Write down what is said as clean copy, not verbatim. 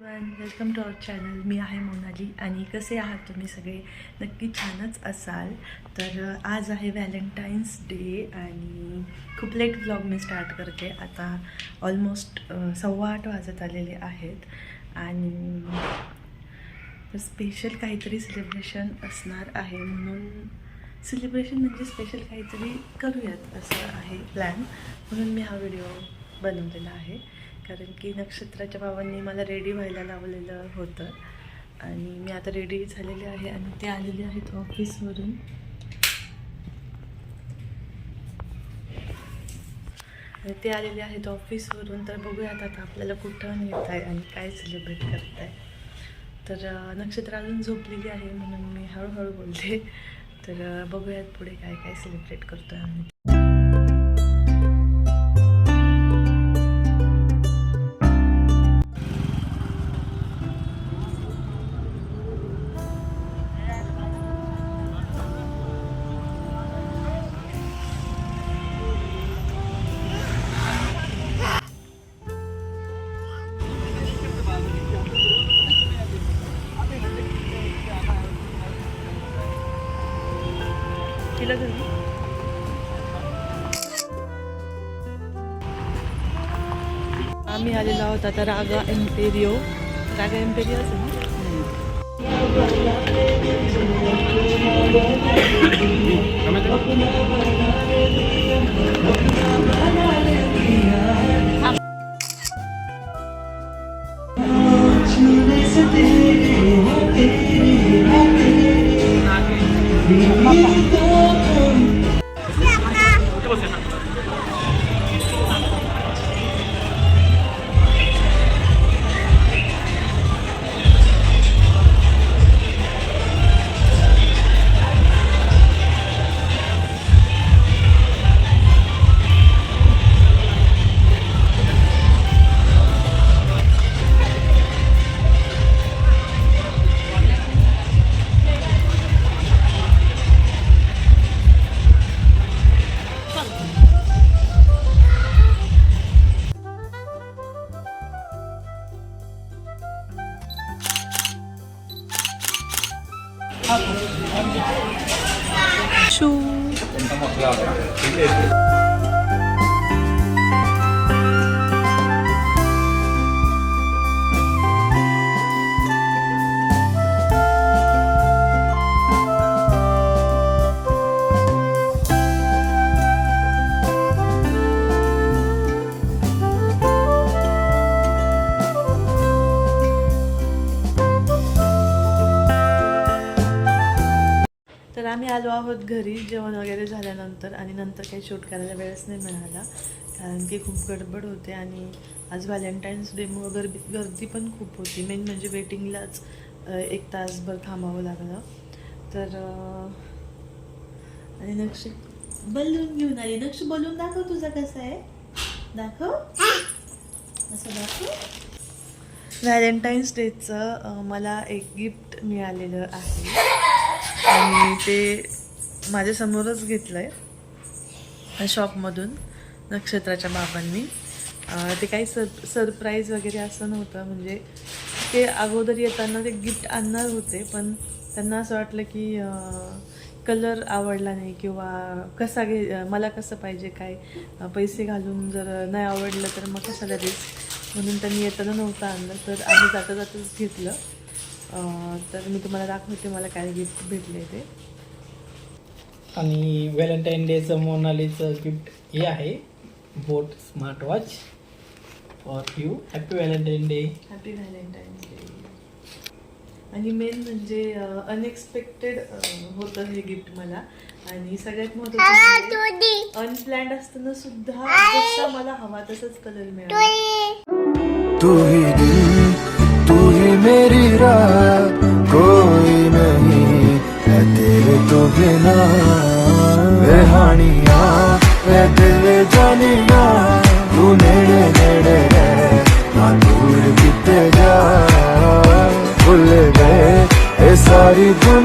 Welcome to our channel. मी आहे मोनाली आणि कसे आहात तुम्ही सगळे? नक्की छानच असाल. तर आज आहे व्हॅलेंटाईन्स डे आणि खूप लेट व्लॉग मी स्टार्ट करते. आता ऑलमोस्ट 8:15 वाजत आलेले आहेत आणि स्पेशल काहीतरी सेलिब्रेशन असणार आहे, म्हणून सेलिब्रेशन म्हणजे स्पेशल काहीतरी करूयात असं आहे प्लॅन, म्हणून मी हा व्हिडिओ बनवलेला आहे. कारण की नक्षत्राच्या बाबांनी मला रेडी व्हायला लावलेलं होतं आणि मी आता रेडी झालेले आहे आणि ते आलेले आहेत ऑफिसवरून. तर बघूयात आता आपल्याला कुठं नेत आहे आणि काय सेलिब्रेट करत आहे. तर नक्षत्र अजून झोपलेली आहे म्हणून मी हळूहळू बोलते. तर बघूयात पुढे काय काय सेलिब्रेट करतो आहे आम्ही. आम्ही आलेलो आहोत आता रागा एम्पेरियो असेल ना. तर आम्ही आलो आहोत घरी जेवण वगैरे झाल्यानंतर, आणि नंतर काही शूट करायला वेळच नाही मिळाला कारण की खूप गडबड होते आणि आज व्हॅलेंटाईन्स डेमुळं गर्दी पण खूप होती. मेन म्हणजे वेटिंगलाच 1 तासभर थांबावं लागलं. तर आणि नक्ष बलून घेऊन आली. नक्ष बलून दाखव तुझा कसा आहे, दाखव, असं दाखव. व्हॅलेंटाईन्स डेचं मला एक गिफ्ट मिळालेलं आहे आणि ते माझ्यासमोरच घेतलं आहे शॉपमधून नक्षत्राच्या बाबांनी. ते काही सरप्राईज वगैरे असं नव्हतं, म्हणजे ते अगोदर येताना ते गिफ्ट आणणार होते, पण त्यांना असं वाटलं की कलर आवडला नाही किंवा कसा मला कसं पाहिजे, काय पैसे घालून जर नाही आवडलं तर मग कशाला रिस्क, म्हणून त्यांनी येताना नव्हतं आणलं. तर आम्ही जाता जाताच घेतलं. तर मी तुम्हाला दाखवते मला काय गिफ्ट भेटले ते. आणि व्हॅलेंटाईन डेचं मोनालीचं गिफ्ट हे आहे, boAt smart watch for you. Happy Valentine day. Happy Valentine's day. आणि मेन म्हणजे अनएक्सपेक्टेड होतं हे गिफ्ट मला, आणि सगळ्यात महत्त्वाचं अनप्लॅन्ड असताना सुद्धा जसा मला हवा तसंच कलर मिळाला. तू ही दिल, तू ही मेरी रात, कोई नहीं है तेरे तो बिना. रेहानियाँ वे दिल जानिया, तू नेड़े नेड़े है ना दूर किते जा. भूल गए ये सारी दुनिया.